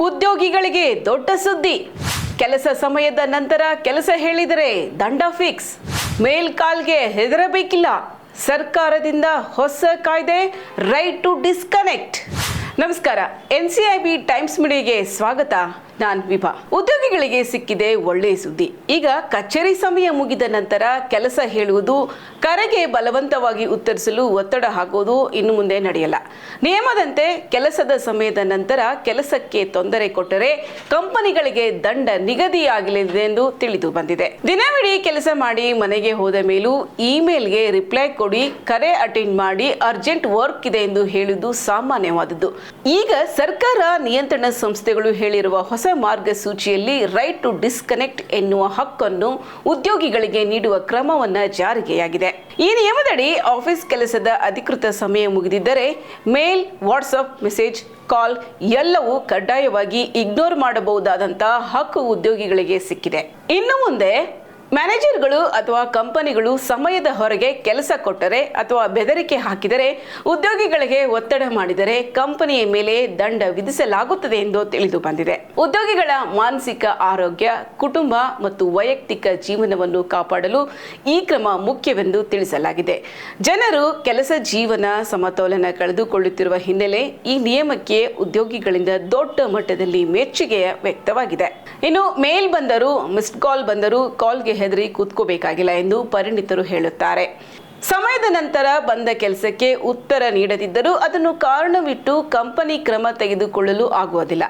ಉದ್ಯೋಗಿಗಳಿಗೆ ದೊಡ್ಡ ಸುದ್ದಿ. ಕೆಲಸ ಸಮಯದ ನಂತರ ಕೆಲಸ ಹೇಳಿದರೆ ದಂಡ ಫಿಕ್ಸ್. ಮೇಲ್ ಕಾಲ್ಗೆ ಹೆದರಬೇಕಿಲ್ಲ. ಸರ್ಕಾರದಿಂದ ಹೊಸ ಕಾಯ್ದೆ ರೈಟ್ ಟು ಡಿಸ್ಕನೆಕ್ಟ್. ನಮಸ್ಕಾರ, NCIB ಟೈಮ್ಸ್ ಮೀಡಿಯಾಗೆ ಸ್ವಾಗತ. ನಾನು ವಿಭಾ. ಉದ್ಯೋಗಿಗಳಿಗೆ ಸಿಕ್ಕಿದೆ ಒಳ್ಳೆಯ ಸುದ್ದಿ. ಈಗ ಕಚೇರಿ ಸಮಯ ಮುಗಿದ ನಂತರ ಕೆಲಸ ಹೇಳುವುದು, ಕರೆಗೆ ಬಲವಂತವಾಗಿ ಉತ್ತರಿಸಲು ಒತ್ತಡ ಹಾಕುವುದು ಇನ್ನು ಮುಂದೆ ನಡೆಯಲ್ಲ. ನಿಯಮದಂತೆ ಕೆಲಸದ ಸಮಯದ ನಂತರ ಕೆಲಸಕ್ಕೆ ತೊಂದರೆ ಕೊಟ್ಟರೆ ಕಂಪನಿಗಳಿಗೆ ದಂಡ ನಿಗದಿಯಾಗಲಿದೆ ಎಂದು ತಿಳಿದು ಬಂದಿದೆ. ದಿನವಿಡೀ ಕೆಲಸ ಮಾಡಿ ಮನೆಗೆ ಹೋದ ಮೇಲೂ ಇಮೇಲ್ಗೆ ರಿಪ್ಲೈ ಕೊಡಿ, ಕರೆ ಅಟೆಂಡ್ ಮಾಡಿ, ಅರ್ಜೆಂಟ್ ವರ್ಕ್ ಇದೆ ಎಂದು ಹೇಳುವುದು ಸಾಮಾನ್ಯವಾದದ್ದು. ಈಗ ಸರ್ಕಾರ ನಿಯಂತ್ರಣ ಸಂಸ್ಥೆಗಳು ಹೇಳಿರುವ ಹೊಸ ಮಾರ್ಗಸೂಚಿಯಲ್ಲಿ ರೈಟ್ ಟು ಡಿಸ್ಕನೆಕ್ಟ್ ಎನ್ನುವ ಹಕ್ಕನ್ನು ಉದ್ಯೋಗಿಗಳಿಗೆ ನೀಡುವ ಕ್ರಮವನ್ನ ಜಾರಿಗೆಯಾಗಿದೆ. ಈ ನಿಯಮದಡಿ ಆಫೀಸ್ ಕೆಲಸದ ಅಧಿಕೃತ ಸಮಯ ಮುಗಿದಿದ್ದರೆ ಮೇಲ್, ವಾಟ್ಸ್ಆಪ್ ಮೆಸೇಜ್, ಕಾಲ್ ಎಲ್ಲವೂ ಕಡ್ಡಾಯವಾಗಿ ಇಗ್ನೋರ್ ಮಾಡಬಹುದಾದಂತಹ ಹಕ್ಕು ಉದ್ಯೋಗಿಗಳಿಗೆ ಸಿಕ್ಕಿದೆ. ಇನ್ನು ಮುಂದೆ ಮ್ಯಾನೇಜರ್ಗಳು ಅಥವಾ ಕಂಪನಿಗಳು ಸಮಯದ ಹೊರಗೆ ಕೆಲಸ ಕೊಟ್ಟರೆ ಅಥವಾ ಬೆದರಿಕೆ ಹಾಕಿದರೆ, ಉದ್ಯೋಗಿಗಳಿಗೆ ಒತ್ತಡ ಮಾಡಿದರೆ ಕಂಪನಿಯ ಮೇಲೆ ದಂಡ ವಿಧಿಸಲಾಗುತ್ತದೆ ಎಂದು ತಿಳಿದು ಬಂದಿದೆ. ಉದ್ಯೋಗಿಗಳ ಮಾನಸಿಕ ಆರೋಗ್ಯ, ಕುಟುಂಬ ಮತ್ತು ವೈಯಕ್ತಿಕ ಜೀವನವನ್ನು ಕಾಪಾಡಲು ಈ ಕ್ರಮ ಮುಖ್ಯವೆಂದು ತಿಳಿಸಲಾಗಿದೆ. ಜನರು ಕೆಲಸ ಜೀವನ ಸಮತೋಲನ ಕಳೆದುಕೊಳ್ಳುತ್ತಿರುವ ಹಿನ್ನೆಲೆ ಈ ನಿಯಮಕ್ಕೆ ಉದ್ಯೋಗಿಗಳಿಂದ ದೊಡ್ಡ ಮಟ್ಟದಲ್ಲಿ ಮೆಚ್ಚುಗೆ ವ್ಯಕ್ತವಾಗಿದೆ. ಇನ್ನು ಮೇಲ್ ಬಂದರೂ, ಮಿಸ್ಡ್ ಕಾಲ್ ಬಂದರೂ ಕಾಲ್ಗೆ ಹೆದರಿ ಕೂತ್ಕೋಬೇಕಾಗಿಲ್ಲ ಎಂದು ಪರಿಣಿತರು ಹೇಳುತ್ತಾರೆ. ಸಮಯದ ನಂತರ ಬಂದ ಕೆಲಸಕ್ಕೆ ಉತ್ತರ ನೀಡದಿದ್ದರೂ ಅದನ್ನು ಕಾರಣವಿಟ್ಟು ಕಂಪನಿ ಕ್ರಮ ತೆಗೆದುಕೊಳ್ಳಲು ಆಗುವುದಿಲ್ಲ.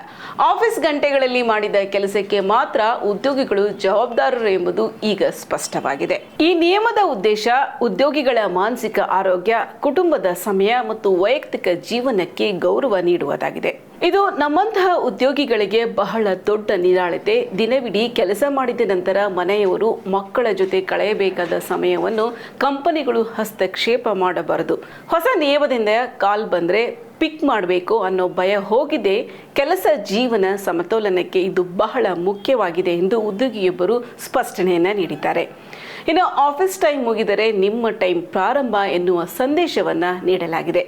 ಆಫೀಸ್ ಗಂಟೆಗಳಲ್ಲಿ ಮಾಡಿದ ಕೆಲಸಕ್ಕೆ ಮಾತ್ರ ಉದ್ಯೋಗಿಗಳು ಜವಾಬ್ದಾರರು ಎಂಬುದು ಈಗ ಸ್ಪಷ್ಟವಾಗಿದೆ. ಈ ನಿಯಮದ ಉದ್ದೇಶ ಉದ್ಯೋಗಿಗಳ ಮಾನಸಿಕ ಆರೋಗ್ಯ, ಕುಟುಂಬದ ಸಮಯ ಮತ್ತು ವೈಯಕ್ತಿಕ ಜೀವನಕ್ಕೆ ಗೌರವ ನೀಡುವುದಾಗಿದೆ. ಇದು ನಮ್ಮಂತಹ ಉದ್ಯೋಗಿಗಳಿಗೆ ಬಹಳ ದೊಡ್ಡ ನಿರಾಳತೆ. ದಿನವಿಡೀ ಕೆಲಸ ಮಾಡಿದ ನಂತರ ಮನೆಯವರು, ಮಕ್ಕಳ ಜೊತೆ ಕಳೆಯಬೇಕಾದ ಸಮಯವನ್ನು ಕಂಪನಿಗಳು ಹಸ್ತಕ್ಷೇಪ ಮಾಡಬಾರದು. ಹೊಸ ನಿಯಮದಿಂದ ಕಾಲ್ ಬಂದ್ರೆ ಪಿಕ್ ಮಾಡಬೇಕು ಅನ್ನೋ ಭಯ ಹೋಗಿದೆ. ಕೆಲಸ ಜೀವನ ಸಮತೋಲನಕ್ಕೆ ಇದು ಬಹಳ ಮುಖ್ಯವಾಗಿದೆ ಎಂದು ಉದ್ಯೋಗಿಯೊಬ್ಬರು ಸ್ಪಷ್ಟನೆಯನ್ನ ನೀಡಿದ್ದಾರೆ. ಇನ್ನು ಆಫೀಸ್ ಟೈಮ್ ಮುಗಿದರೆ ನಿಮ್ಮ ಟೈಮ್ ಪ್ರಾರಂಭ ಎನ್ನುವ ಸಂದೇಶವನ್ನ ನೀಡಲಾಗಿದೆ.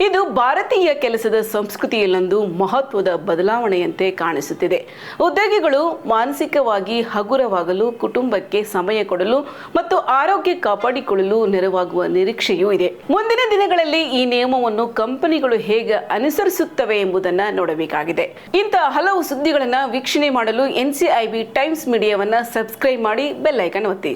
ಇದು ಭಾರತೀಯ ಕೆಲಸದ ಸಂಸ್ಕೃತಿಯಲ್ಲೊಂದು ಮಹತ್ವದ ಬದಲಾವಣೆಯಂತೆ ಕಾಣಿಸುತ್ತಿದೆ. ಉದ್ಯೋಗಿಗಳು ಮಾನಸಿಕವಾಗಿ ಹಗುರವಾಗಲು, ಕುಟುಂಬಕ್ಕೆ ಸಮಯ ಕೊಡಲು ಮತ್ತು ಆರೋಗ್ಯ ಕಾಪಾಡಿಕೊಳ್ಳಲು ನೆರವಾಗುವ ನಿರೀಕ್ಷೆಯೂ ಇದೆ. ಮುಂದಿನ ದಿನಗಳಲ್ಲಿ ಈ ನಿಯಮವನ್ನು ಕಂಪನಿಗಳು ಹೇಗೆ ಅನುಸರಿಸುತ್ತವೆ ಎಂಬುದನ್ನು ನೋಡಬೇಕಾಗಿದೆ. ಇಂತಹ ಹಲವು ಸುದ್ದಿಗಳನ್ನು ವೀಕ್ಷಣೆ ಮಾಡಲು NCIB ಟೈಮ್ಸ್ ಮೀಡಿಯಾವನ್ನ ಸಬ್ಸ್ಕ್ರೈಬ್ ಮಾಡಿ, ಬೆಲ್ ಐಕಾನ್ ಒತ್ತಿ.